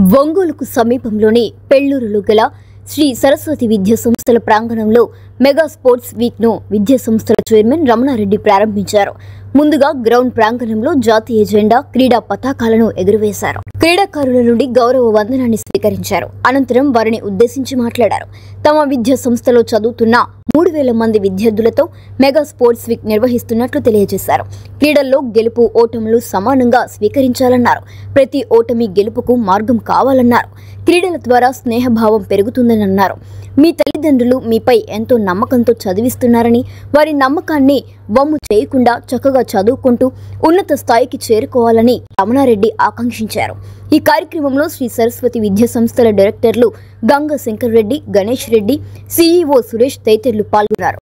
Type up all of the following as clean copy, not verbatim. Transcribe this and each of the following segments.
ఒంగోలుకు సమీపంలోని పెళ్లూరులో గల శ్రీ సరస్వతి విద్యా సంస్థల ప్రాంగణంలో మెగా స్పోర్ట్స్ వీక్ ను విద్యా సంస్థల చైర్మన్ రమణారెడ్డి ప్రారంభించారు. ముందుగా గ్రౌండ్ ప్రాంగణంలో జాతీయ జెండా, క్రీడా పతాకాలను ఎగురవేశారు. క్రీడాకారుల నుండి గౌరవ వందనాన్ని స్వీకరించారు. అనంతరం వారిని ఉద్దేశించి మాట్లాడారు. తమ విద్యా సంస్థలో చదువుతున్న 3000 మంది విద్యార్థులతో మెగా స్పోర్ట్స్ వీక్ నిర్వహిస్తున్నట్లు తెలియజేశారు. క్రీడల్లో గెలుపు ఓటములు సమానంగా స్వీకరించాలన్నారు. ప్రతి ఓటమి గెలుపుకు మార్గం కావాలన్నారు. క్రీడల ద్వారా స్నేహభావం పెరుగుతుందని అన్నారు. మీ తల్లిదండ్రులు మీపై ఎంతో నమ్మకంతో చదివిస్తున్నారని, వారి నమ్మకాన్ని వమ్ము చేయకుండా చక్కగా చదువుకుంటూ ఉన్నత స్థాయికి చేరుకోవాలని రమణారెడ్డి ఆకాంక్షించారు. ఈ కార్యక్రమంలో శ్రీ సరస్వతి విద్యా సంస్థల డైరెక్టర్లు గంగ శంకర్ రెడ్డి, గణేష్ రెడ్డి, సిఇఓ సురేష్ తదితరులు పాల్గొన్నారు.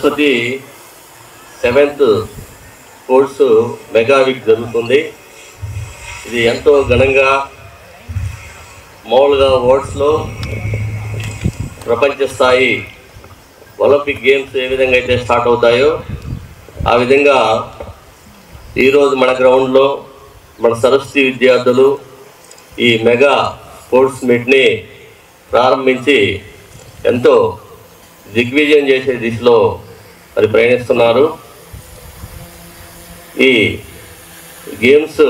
Saraswati 7th sports mega week జరుగుతుంది. ఇది ఎంతో ఘనంగా మామూలుగా వరల్డ్స్లో ప్రపంచ స్థాయి ఒలింపిక్ గేమ్స్ ఏ విధంగా అయితే స్టార్ట్ అవుతాయో ఆ విధంగా ఈరోజు మన గ్రౌండ్లో మన సరస్వతి విద్యార్థులు ఈ మెగా స్పోర్ట్స్ మీట్ని ప్రారంభించి ఎంతో దిగ్విజయం చేసే దిశలో మరి ప్రయాణిస్తున్నారు. ఈ గేమ్స్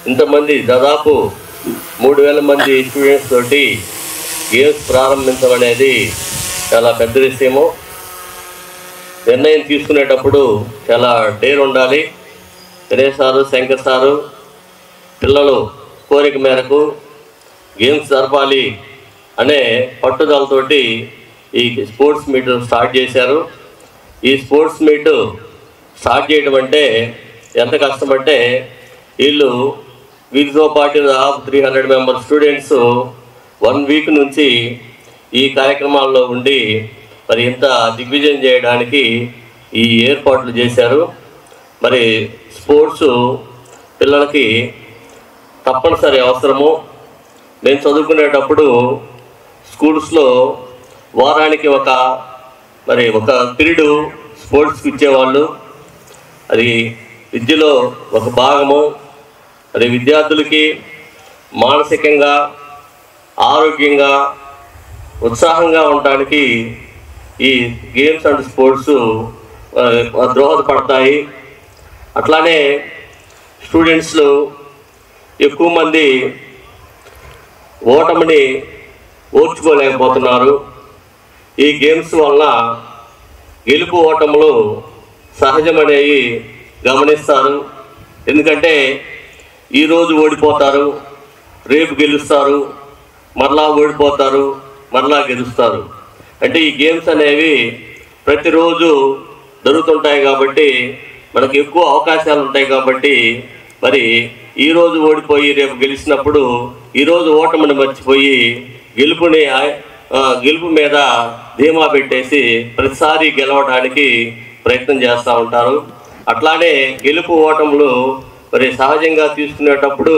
ఇంతమంది దాదాపు 3000 మంది స్టూడెంట్స్ తోటి గేమ్స్ ప్రారంభించడం అనేది చాలా పెద్ద విషయము. నిర్ణయం తీసుకునేటప్పుడు చాలా డేర్ ఉండాలి. గణేష్ సారు, శంకర్ సారు పిల్లలు కోరిక మేరకు గేమ్స్ జరపాలి అనే పట్టుదలతోటి ఈ స్పోర్ట్స్ మీట్ స్టార్ట్ చేశారు. ఈ స్పోర్ట్స్ మీట్ స్టార్ట్ చేయడం అంటే ఎంత కష్టమంటే వీళ్ళతో పాటు 300 మెంబర్ స్టూడెంట్స్ 1 వీక్ నుంచి ఈ కార్యక్రమాల్లో ఉండి మరి ఇంత దిగ్విజయం చేయడానికి ఈ ఏర్పాట్లు చేశారు. మరి స్పోర్ట్స్ పిల్లలకి తప్పనిసరి అవసరము. నేను చదువుకునేటప్పుడు స్కూల్స్లో వారానికి ఒక పీరియడ్ స్పోర్ట్స్కి ఇచ్చేవాళ్ళు. అది విద్యలో ఒక భాగము. అది విద్యార్థులకి మానసికంగా ఆరోగ్యంగా ఉత్సాహంగా ఉండడానికి ఈ గేమ్స్ అండ్ స్పోర్ట్స్ దోహదపడతాయి. అట్లానే స్టూడెంట్స్లో ఎక్కువ మంది ఓటమిని ఓర్చుకోలేకపోతున్నారు. ఈ గేమ్స్ వల్ల గెలుపు ఓటములు సహజమనేవి గమనిస్తారు. ఎందుకంటే ఈరోజు ఓడిపోతారు, రేపు గెలుస్తారు, మరలా ఓడిపోతారు, మరలా గెలుస్తారు. అంటే ఈ గేమ్స్ అనేవి ప్రతిరోజు జరుగుతుంటాయి కాబట్టి మనకు ఎక్కువ అవకాశాలు ఉంటాయి. కాబట్టి మరి ఈరోజు ఓడిపోయి రేపు గెలిచినప్పుడు ఈరోజు ఓటమిని మర్చిపోయి గెలుపు మీద ధీమా పెట్టేసి ప్రతిసారి గెలవడానికి ప్రయత్నం చేస్తూ ఉంటారు. అట్లానే గెలుపు ఓటములు మరి సహజంగా తీసుకునేటప్పుడు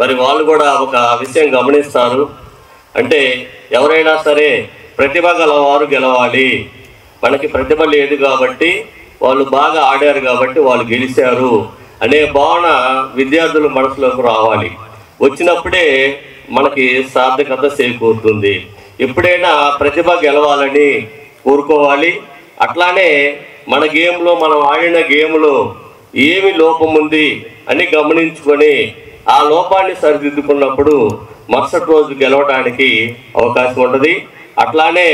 మరి వాళ్ళు కూడా ఒక విషయం గమనిస్తారు. అంటే ఎవరైనా సరే ప్రతిభ గలవారు గెలవాలి. మనకి ప్రతిభ లేదు కాబట్టి వాళ్ళు బాగా ఆడారు కాబట్టి వాళ్ళు గెలిచారు అనే భావన విద్యార్థుల మనసులోకి రావాలి. వచ్చినప్పుడే మనకి సార్థకత చేకూరుతుంది. ఎప్పుడైనా ప్రతిభ గెలవాలని కోరుకోవాలి. అట్లానే మన గేమ్లో మనం ఆడిన గేమ్లో ఏమి లోపం ఉంది అని గమనించుకొని ఆ లోపాన్ని సరిదిద్దుకున్నప్పుడు మరుసటి రోజు గెలవడానికి అవకాశం ఉంటుంది. అట్లానే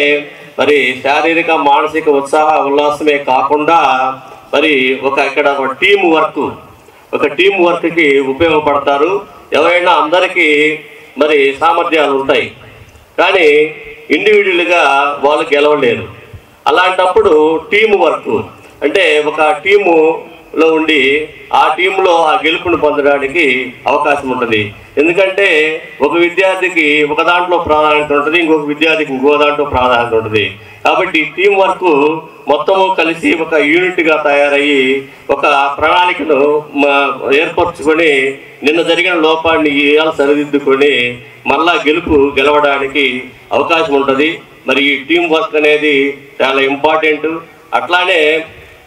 మరి శారీరక మానసిక ఉత్సాహ ఉల్లాసమే కాకుండా మరి ఇక్కడ ఒక టీం వర్క్కి ఉపయోగపడతారు. ఎవరైనా అందరికీ మరి సామర్థ్యాలు ఉంటాయి కానీ ఇండివిజువల్గా వాళ్ళు గెలవలేరు. అలాంటప్పుడు టీం వర్క్ అంటే ఒక టీములో ఉండి ఆ టీంలో ఆ గెలుపును పొందడానికి అవకాశం ఉంటుంది. ఎందుకంటే ఒక విద్యార్థికి ఒక దాంట్లో ప్రాధాన్యత ఉంటుంది, ఇంకొక విద్యార్థికి ఇంకో దాంట్లో ప్రాధాన్యత ఉంటుంది. కాబట్టి టీం వర్క్ మొత్తము కలిసి ఒక యూనిట్గా తయారయ్యి ఒక ప్రణాళికను ఏర్పరచుకొని నిన్న జరిగిన లోపాన్ని ఇవాళ సరిదిద్దుకొని మళ్ళా గెలవడానికి అవకాశం ఉంటుంది. మరి ఈ టీం వర్క్ అనేది చాలా ఇంపార్టెంట్. అట్లానే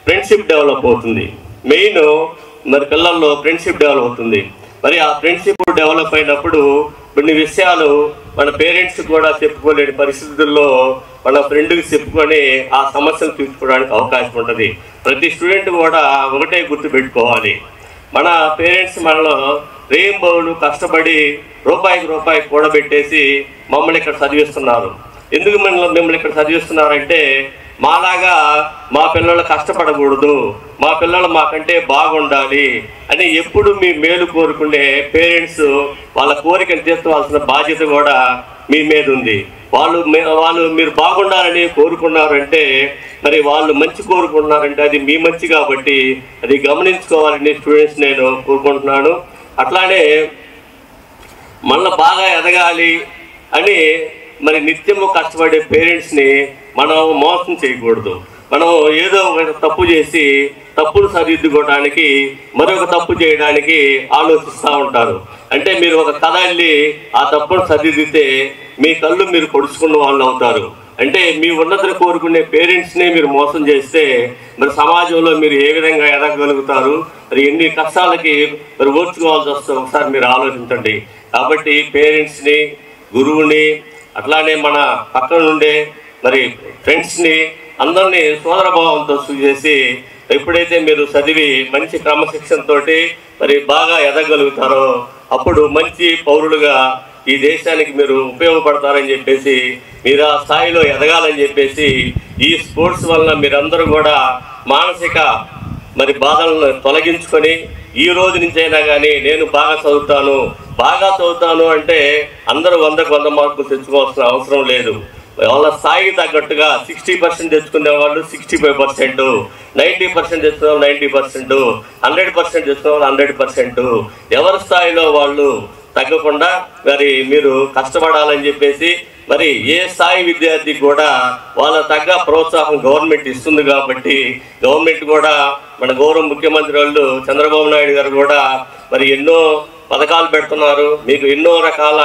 ఫ్రెండ్షిప్ డెవలప్ అవుతుంది. మెయిన్ మరి పిల్లల్లో ఫ్రెండ్షిప్ డెవలప్ అవుతుంది. మరి ఆ ఫ్రెండ్షిప్ డెవలప్ అయినప్పుడు కొన్ని విషయాలు మన పేరెంట్స్ కూడా చెప్పుకోలేని పరిస్థితుల్లో మన ఫ్రెండ్కి చెప్పుకొని ఆ సమస్యను తీర్చుకోవడానికి అవకాశం ఉంటుంది. ప్రతి స్టూడెంట్ కూడా ఒకటే గుర్తుపెట్టుకోవాలి, మన పేరెంట్స్ మనలో రేయింబౌలు కష్టపడి రూపాయి కూడబెట్టేసి మమ్మల్ని ఇక్కడ చదివిస్తున్నారు. ఎందుకు మిమ్మల్ని ఇక్కడ చదివిస్తున్నారంటే మాలాగా మా పిల్లలు కష్టపడకూడదు, మా పిల్లలు మాకంటే బాగుండాలి అని ఎప్పుడు మీ మేలు కోరుకునే పేరెంట్స్ వాళ్ళ కోరికను తీర్చవలసిన బాధ్యత కూడా మీ మీద ఉంది. వాళ్ళు మీరు బాగుండాలని కోరుకున్నారంటే మరి వాళ్ళు మంచి కోరుకుంటున్నారంటే అది మీ మంచి కాబట్టి అది గమనించుకోవాలని స్టూడెంట్స్ నేను కోరుకుంటున్నాను. అట్లానే మళ్ళీ బాగా ఎదగాలి అని మరి నిత్యము కష్టపడే పేరెంట్స్ని మనం మోసం చేయకూడదు. మనం ఏదో ఒక తప్పు చేసి తప్పును సరిదిద్దుకోవడానికి మరొక తప్పు చేయడానికి ఆలోచిస్తూ ఉంటారు. అంటే మీరు ఒక కథ వెళ్ళి ఆ తప్పును సరిదిద్దితే మీ కళ్ళు మీరు పొడుచుకున్న వాళ్ళు అవుతారు. అంటే మీ ఉన్నతిని కోరుకునే పేరెంట్స్ని మీరు మోసం చేస్తే మరి సమాజంలో మీరు ఏ విధంగా ఎదగలుగుతారు? మరి ఎన్ని కష్టాలకి మరి ఓర్చుకోవాల్సి వస్తుంది ఒకసారి మీరు ఆలోచించండి. కాబట్టి పేరెంట్స్ని, గురువుని, అట్లానే మన పక్కన ఉండే మరి ఫ్రెండ్స్ని అందరినీ సోదరభావంతో చేసి ఎప్పుడైతే మీరు చదివి మంచి క్రమశిక్షణతో మరి బాగా ఎదగలుగుతారో అప్పుడు మంచి పౌరులుగా ఈ దేశానికి మీరు ఉపయోగపడతారని చెప్పేసి, మీరు ఆ స్థాయిలో ఎదగాలని చెప్పేసి ఈ స్పోర్ట్స్ వలన మీరందరూ కూడా మానసిక మరి బాధలను తొలగించుకొని ఈ రోజు నుంచైనా కానీ నేను బాగా చదువుతాను అంటే అందరూ 100కు 100 మార్కులు తెచ్చుకోవాల్సిన అవసరం లేదు. వాళ్ళ స్థాయికి తగ్గట్టుగా 60% తెచ్చుకునే వాళ్ళు 65%, 90% తెచ్చుకునే వాళ్ళు 90%, 100% తెచ్చుకునే వాళ్ళు 100%. ఎవరి స్థాయిలో వాళ్ళు తగ్గకుండా మరి మీరు కష్టపడాలని చెప్పేసి మరి ఏ స్థాయి విద్యార్థికి కూడా వాళ్ళ తగ్గ ప్రోత్సాహం గవర్నమెంట్ ఇస్తుంది. కాబట్టి గవర్నమెంట్ కూడా మన గౌరవ ముఖ్యమంత్రి వాళ్ళు చంద్రబాబు నాయుడు గారు కూడా మరి ఎన్నో పథకాలు పెడుతున్నారు, మీకు ఎన్నో రకాల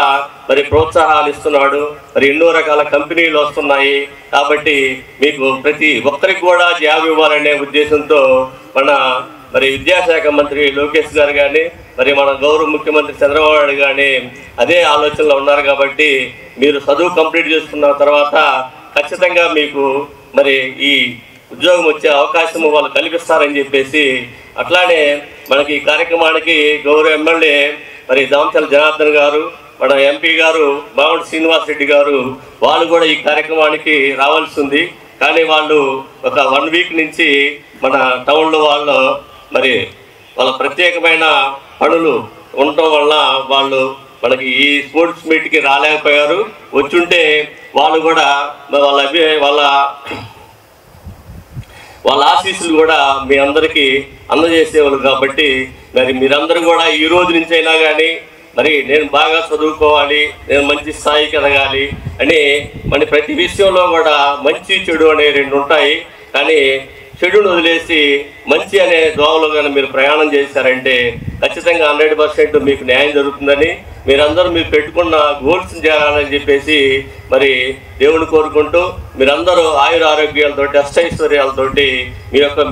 మరి ప్రోత్సాహాలు ఇస్తున్నాడు, మరి ఎన్నో రకాల కంపెనీలు వస్తున్నాయి. కాబట్టి మీకు ప్రతి ఒక్కరికి కూడా జాబ్ ఇవ్వాలనే ఉద్దేశంతో మన మరి విద్యాశాఖ మంత్రి లోకేష్ గారు కానీ మరి మన గౌరవ ముఖ్యమంత్రి చంద్రబాబు నాయుడు కానీ అదే ఆలోచనలో ఉన్నారు. కాబట్టి మీరు చదువు కంప్లీట్ చేసుకున్న తర్వాత ఖచ్చితంగా మీకు మరి ఈ ఉద్యోగం వచ్చే అవకాశము వాళ్ళు కల్పిస్తారని చెప్పేసి, అట్లానే మనకి ఈ కార్యక్రమానికి గౌరవ ఎమ్మెల్యే మరి దామచల జనార్దన్ గారు, మన ఎంపీ గారు మామిడి శ్రీనివాస్ రెడ్డి గారు వాళ్ళు కూడా ఈ కార్యక్రమానికి రావాల్సి ఉంది. కానీ వాళ్ళు ఒక 1 వీక్ నుంచి మన టౌన్లో మరి వాళ్ళ ప్రత్యేకమైన పనులు ఉండటం వల్ల వాళ్ళు మనకి ఈ స్పోర్ట్స్ మీట్కి రాలేకపోయారు. వచ్చుంటే వాళ్ళు కూడా వాళ్ళ ఆశీస్సులు కూడా మీ అందరికీ అందజేసేవాళ్ళు. కాబట్టి మరి మీరందరూ కూడా ఈ రోజు నుంచి అయినా కానీ మరి నేను బాగా చదువుకోవాలి, నేను మంచి స్థాయికి ఎదగాలి అని మన ప్రతి విషయంలో కూడా మంచి చెడు అనే 2 ఉంటాయి. కానీ చెడును వదిలేసి మంచి అనే దోవలో కానీ మీరు ప్రయాణం చేశారంటే ఖచ్చితంగా 100% మీకు న్యాయం జరుగుతుందని, మీరందరూ మీరు పెట్టుకున్న గోల్స్ చేయాలని చెప్పేసి మరి దేవుని కోరుకుంటూ మీరందరూ ఆయుర ఆరోగ్యాలతోటి అష్టైశ్వర్యాలతోటి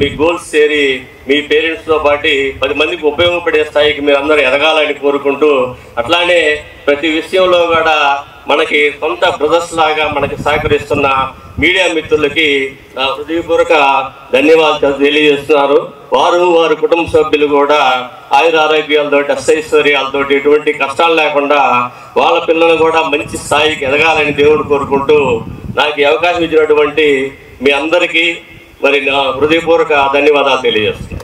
మీ గోల్స్ చేరి మీ పేరెంట్స్తో పాటు 10 మందికి ఉపయోగపడే స్థాయికి మీరందరూ ఎదగాలని కోరుకుంటూ, అట్లానే ప్రతి విషయంలో కూడా మనకి సొంత బ్రదర్స్ లాగా మనకి సహకరిస్తున్న మీడియా మిత్రులకి నా హృదయపూర్వక ధన్యవాదాలు తెలియజేస్తున్నారు. వారి కుటుంబ సభ్యులు కూడా ఆయుర ఆరోగ్యాలతోటి అష్టైశ్వర్యాలతోటి ఎటువంటి కష్టాలు లేకుండా వాళ్ళ పిల్లలు కూడా మంచి స్థాయికి ఎదగాలని దేవుడు కోరుకుంటూ, నాకు ఈ అవకాశం ఇచ్చినటువంటి మీ అందరికీ మరి నా హృదయపూర్వక ధన్యవాదాలు తెలియజేస్తున్నాను.